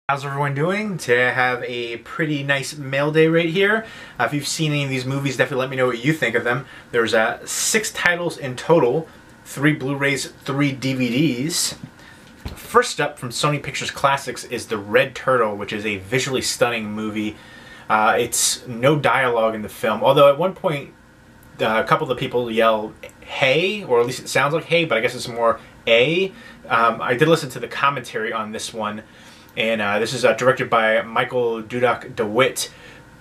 How's everyone doing? Today I have a pretty nice mail day right here. If you've seen any of these movies, definitely let me know what you think of them. There's 6 titles in total, 3 Blu-rays, 3 DVDs. First up from Sony Pictures Classics is The Red Turtle, which is a visually stunning movie. It's no dialogue in the film, although at one point a couple of the people yell hey, or at least it sounds like hey, but I guess it's more a. I did listen to the commentary on this one. And this is directed by Michael Dudok DeWitt.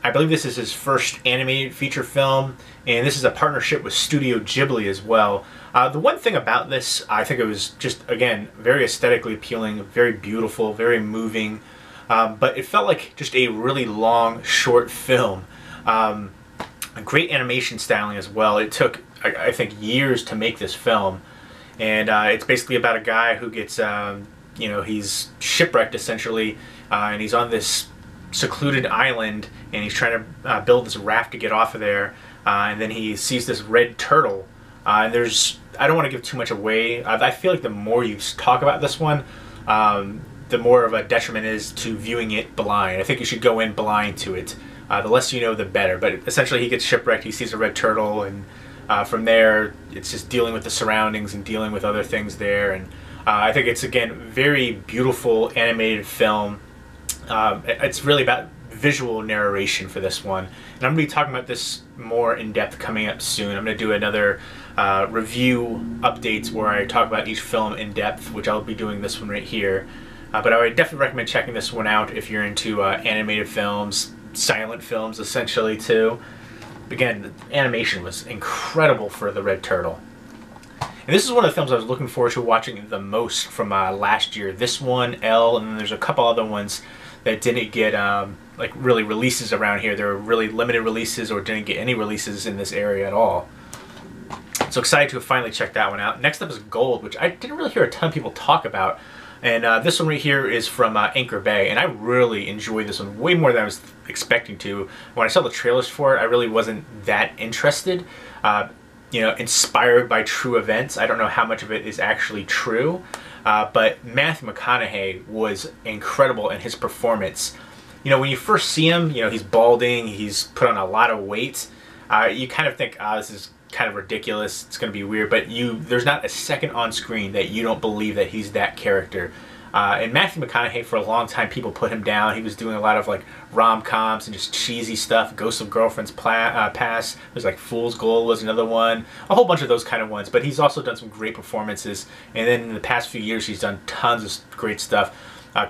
I believe this is his first animated feature film, and this is a partnership with Studio Ghibli as well. The one thing about this, I think it was just, again, very aesthetically appealing, very beautiful, very moving, but it felt like just a really long, short film. A great animation styling as well. It took, I think, years to make this film, and it's basically about a guy who gets... you know, he's shipwrecked essentially, and he's on this secluded island, and he's trying to build this raft to get off of there, and then he sees this red turtle, and I don't want to give too much away. I feel like the more you talk about this one, the more of a detriment is to viewing it blind. I think you should go in blind to it. The less you know, the better. But essentially he gets shipwrecked, he sees a red turtle, and from there it's just dealing with the surroundings and dealing with other things there. And I think it's, again, very beautiful animated film. It's really about visual narration for this one. And I'm going to be talking about this more in depth coming up soon. I'm going to do another review updates where I talk about each film in depth, which I'll be doing this one right here. But I would definitely recommend checking this one out if you're into animated films, silent films essentially too. Again, the animation was incredible for The Red Turtle. And this is one of the films I was looking forward to watching the most from last year. This one, Elle, and then there's a couple other ones that didn't get like really releases around here. There were really limited releases or didn't get any releases in this area at all. So excited to have finally checked that one out. Next up is Gold, which I didn't really hear a ton of people talk about. And this one right here is from Anchor Bay, and I really enjoyed this one way more than I was expecting to. When I saw the trailers for it, I really wasn't that interested. You know, inspired by true events. I don't know how much of it is actually true, but Matthew McConaughey was incredible in his performance. You know, when you first see him, you know, he's balding, he's put on a lot of weight. You kind of think, this is kind of ridiculous, it's going to be weird, but there's not a second on screen that you don't believe that he's that character. And Matthew McConaughey, for a long time, people put him down. He was doing a lot of like rom-coms and just cheesy stuff. Ghosts of Girlfriend's Past. There's like Fool's Gold was another one. A whole bunch of those kind of ones. But he's also done some great performances. And then in the past few years, he's done tons of great stuff.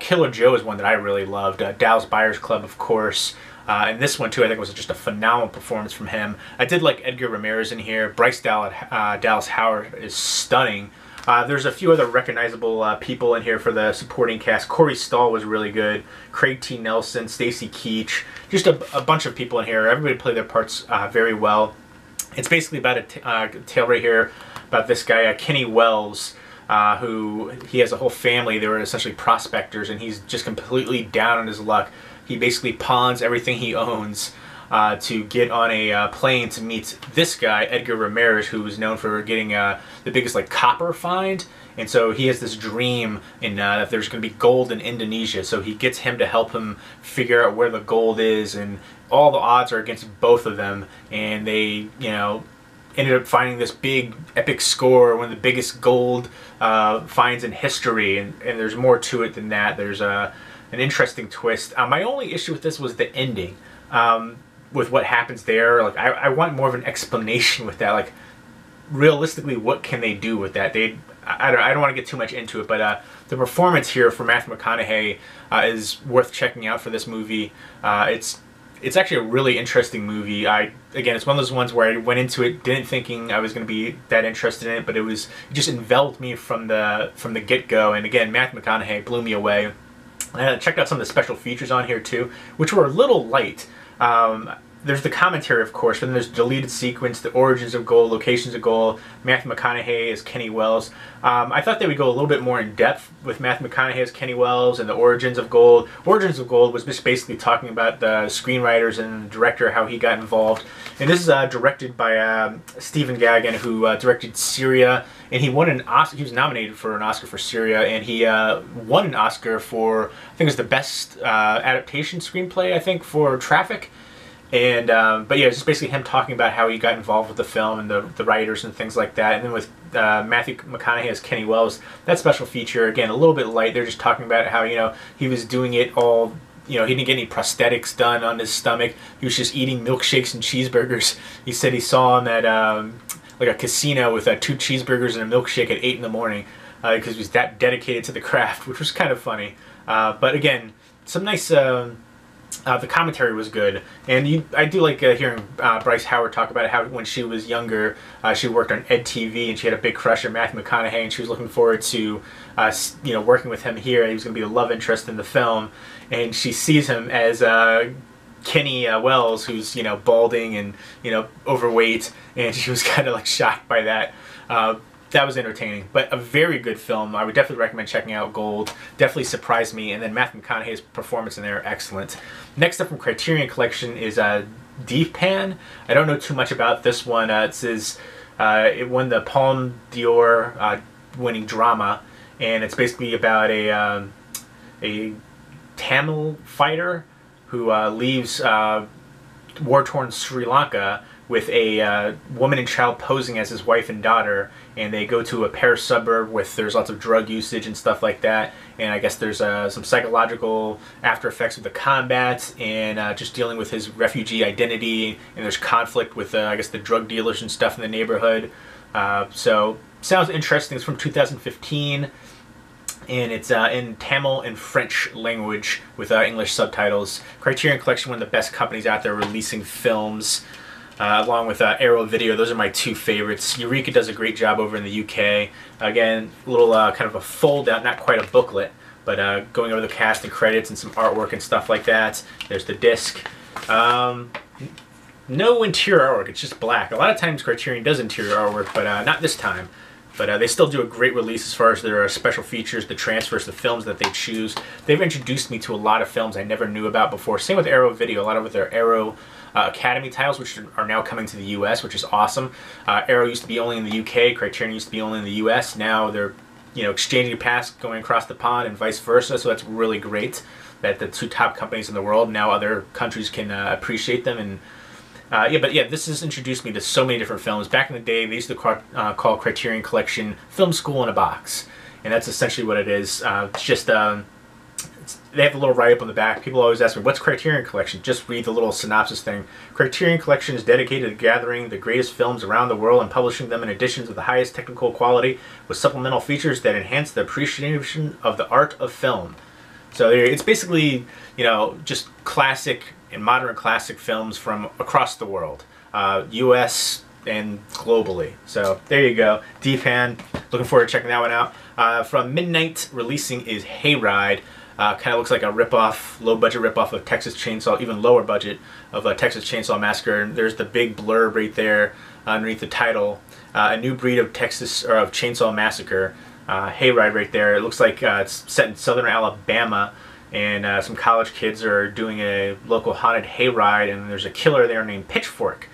Killer Joe is one that I really loved. Dallas Buyers Club, of course. And this one, too, I think was just a phenomenal performance from him. I did like Edgar Ramirez in here. Bryce Dallas Howard is stunning. There's a few other recognizable people in here for the supporting cast. Corey Stoll was really good. Craig T. Nelson, Stacy Keach, just a bunch of people in here. Everybody played their parts very well. It's basically about a tale right here about this guy, Kenny Wells, who he has a whole family. They were essentially prospectors, and he's just completely down on his luck. He basically pawns everything he owns to get on a plane to meet this guy, Edgar Ramirez, who is known for getting the biggest like copper find. And so he has this dream that there's going to be gold in Indonesia. So he gets him to help him figure out where the gold is, and all the odds are against both of them. And they, you know, ended up finding this big epic score, one of the biggest gold finds in history. And there's more to it than that. There's an interesting twist. My only issue with this was the ending. With what happens there, like I want more of an explanation with that. Like, realistically, what can they do with that? I don't want to get too much into it, but the performance here for Matthew McConaughey is worth checking out for this movie. It's actually a really interesting movie. Again, it's one of those ones where I went into it didn't thinking I was going to be that interested in it, but it just enveloped me from the get-go. And again, Matthew McConaughey blew me away. And I checked out some of the special features on here too, which were a little light. there's the commentary, of course, but then there's deleted sequence, the origins of Gold, locations of Gold, Matthew McConaughey as Kenny Wells. I thought they would go a little bit more in depth with Matthew McConaughey as Kenny Wells and the origins of Gold. Origins of Gold was just basically talking about the screenwriters and the director, how he got involved. And this is directed by Stephen Gaghan, who directed Syria, and he won an Oscar. He was nominated for an Oscar for Syria, and he won an Oscar for, I think it was the best adaptation screenplay, I think, for Traffic. And but yeah, it's just basically him talking about how he got involved with the film and the writers and things like that. And then with Matthew McConaughey as Kenny Wells, that special feature, again, a little bit light. They're just talking about how, you know, he was doing it all, you know, he didn't get any prosthetics done on his stomach. He was just eating milkshakes and cheeseburgers. He said he saw him at like a casino with 2 cheeseburgers and a milkshake at 8 in the morning because he was that dedicated to the craft, which was kind of funny. But again, some nice... the commentary was good, and I do like hearing Bryce Howard talk about how when she was younger, she worked on Ed TV, and she had a big crush on Matthew McConaughey, and she was looking forward to, you know, working with him here. He was going to be the love interest in the film, and she sees him as Kenny Wells, who's, you know, balding and, you know, overweight, and she was kind of like shocked by that. That was entertaining, but a very good film. I would definitely recommend checking out Gold. Definitely surprised me, and then Matthew McConaughey's performance in there, excellent. Next up from Criterion Collection is Dheepan. I don't know too much about this one. It says it won the Palme d'Or winning drama, and it's basically about a Tamil fighter who leaves war-torn Sri Lanka with a woman and child posing as his wife and daughter, and they go to a Paris suburb with there's lots of drug usage and stuff like that, and I guess there's some psychological after effects of the combat and just dealing with his refugee identity, and there's conflict with I guess the drug dealers and stuff in the neighborhood. So sounds interesting. It's from 2015. And it's in Tamil and French language with English subtitles. Criterion Collection, one of the best companies out there releasing films, along with Arrow Video. Those are my 2 favorites. Eureka does a great job over in the UK. Again, a little kind of a fold-out, not quite a booklet, but going over the cast and credits and some artwork and stuff like that. There's the disc. No interior artwork, it's just black. A lot of times Criterion does interior artwork, but not this time. But they still do a great release as far as their special features, the transfers, the films that they choose. They've introduced me to a lot of films I never knew about before. Same with Arrow Video, a lot of their Arrow Academy titles, which are now coming to the US, which is awesome. Arrow used to be only in the UK, Criterion used to be only in the US. Now they're, you know, exchanging paths, going across the pond and vice versa, so that's really great that the 2 top companies in the world, now other countries can appreciate them. And yeah, but yeah, this has introduced me to so many different films. Back in the day, they used to call Criterion Collection Film School in a Box, and that's essentially what it is. It's just they have a little write-up on the back. People always ask me, what's Criterion Collection? Just read the little synopsis thing. Criterion Collection is dedicated to gathering the greatest films around the world and publishing them in editions of the highest technical quality with supplemental features that enhance the appreciation of the art of film. So it's basically, you know, just classic and modern classic films from across the world, US and globally. So there you go, Dheepan. Looking forward to checking that one out. From Midnight releasing is Hayride. Kind of looks like a ripoff, low-budget ripoff of Texas Chainsaw, even lower budget of Texas Chainsaw Massacre. And there's the big blurb right there underneath the title. A new breed of Texas or of Chainsaw Massacre. Hayride right there. It looks like it's set in southern Alabama, and some college kids are doing a local haunted hayride, and there's a killer there named Pitchfork.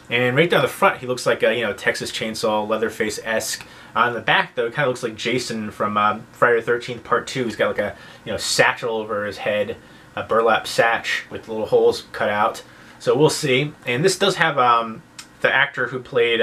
And right down the front, he looks like a, you know, Texas Chainsaw, Leatherface-esque. On the back, though, it kind of looks like Jason from Friday the 13th Part 2. He's got like a, you know, satchel over his head, a burlap satch with little holes cut out. So we'll see. And this does have the actor who played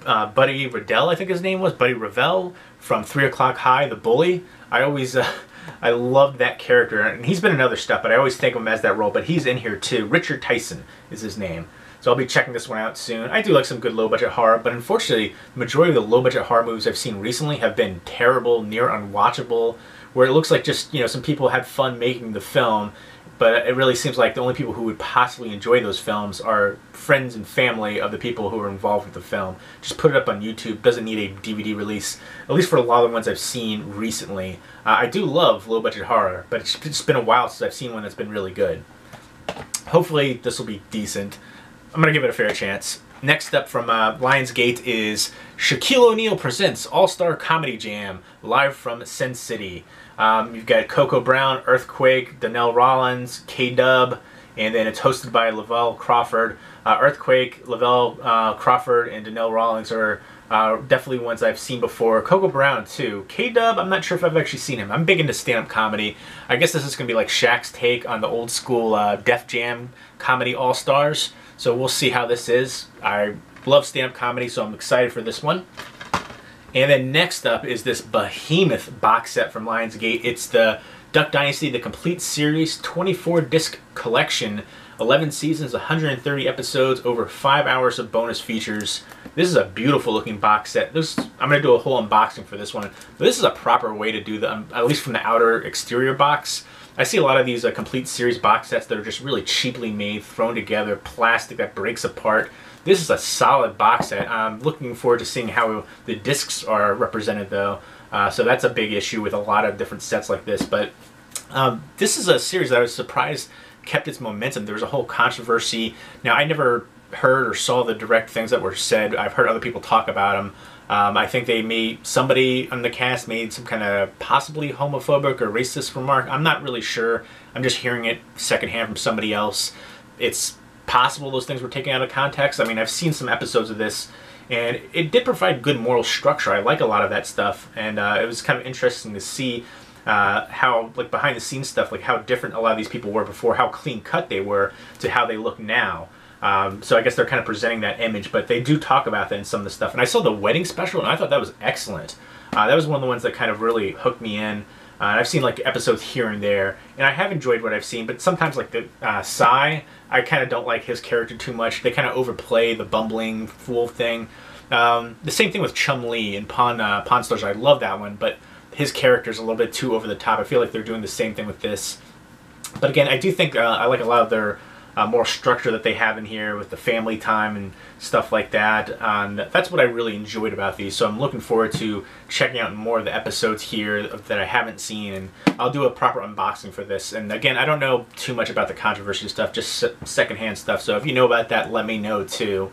Buddy Riddell, I think his name was, Buddy Revell from 3 O'Clock High, the bully. I always, I loved that character, and he's been in other stuff, but I always think of him as that role, but he's in here too. Richard Tyson is his name. So I'll be checking this one out soon. I do like some good low-budget horror, but unfortunately, the majority of the low-budget horror movies I've seen recently have been terrible, near unwatchable, where it looks like just, you know, some people had fun making the film, but it really seems like the only people who would possibly enjoy those films are friends and family of the people who are involved with the film. Just put it up on YouTube. Doesn't need a DVD release, at least for a lot of the ones I've seen recently. I do love low-budget horror, but it's been a while since I've seen one that's been really good. hopefully this will be decent. I'm going to give it a fair chance. Next up from Lionsgate is Shaquille O'Neal Presents All-Star Comedy Jam, live from Sin City. You've got Coco Brown, Earthquake, Donnell Rollins, K-Dub, and then it's hosted by Lavelle Crawford. Earthquake, Lavelle Crawford, and Donnell Rollins are definitely ones I've seen before. Coco Brown too. K-Dub, I'm not sure if I've actually seen him. I'm big into stand-up comedy. I guess this is going to be like Shaq's take on the old school Def Jam comedy all-stars. So we'll see how this is. I love stand-up comedy, so I'm excited for this one. And then next up is this behemoth box set from Lionsgate. It's the Duck Dynasty, the complete series, 24-disc collection, 11 seasons, 130 episodes, over 5 hours of bonus features. This is a beautiful looking box set. I'm going to do a whole unboxing for this one. But this is a proper way to do the, at least from the outer exterior box. I see a lot of these complete series box sets that are just really cheaply made, thrown together, plastic that breaks apart. This is a solid box set. I'm looking forward to seeing how the discs are represented though. So that's a big issue with a lot of different sets like this. But this is a series that I was surprised kept its momentum. There was a whole controversy. Now, I never heard or saw the direct things that were said. I've heard other people talk about them. I think somebody on the cast made some kind of possibly homophobic or racist remark. I'm not really sure. I'm just hearing it secondhand from somebody else. It's possible those things were taken out of context. I mean, I've seen some episodes of this, and it did provide good moral structure. I like a lot of that stuff, and it was kind of interesting to see how, like, behind the scenes stuff, like how different a lot of these people were before, how clean cut they were to how they look now. So I guess they're kind of presenting that image, but they do talk about that in some of the stuff. And I saw the wedding special, and I thought that was excellent. That was one of the ones that kind of really hooked me in. And I've seen like episodes here and there, and I have enjoyed what I've seen, but sometimes like the Psy, I kind of don't like his character too much. They kind of overplay the bumbling fool thing. The same thing with Chum-Li in Pawn Stars. I love that one, but his character's a little bit too over the top. I feel like they're doing the same thing with this. But again, I do think I like a lot of their more structure that they have in here with the family time and stuff like that. And that's what I really enjoyed about these. So I'm looking forward to checking out more of the episodes here that I haven't seen, and I'll do a proper unboxing for this. And again, I don't know too much about the controversy stuff, just secondhand stuff. So if you know about that, let me know too.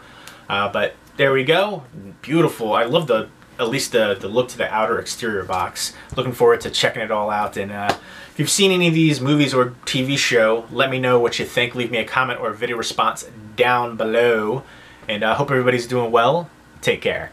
But there we go. Beautiful. I love at least the look to the outer exterior box. Looking forward to checking it all out. And if you've seen any of these movies or TV show, let me know what you think. Leave me a comment or a video response down below. And I hope everybody's doing well. Take care.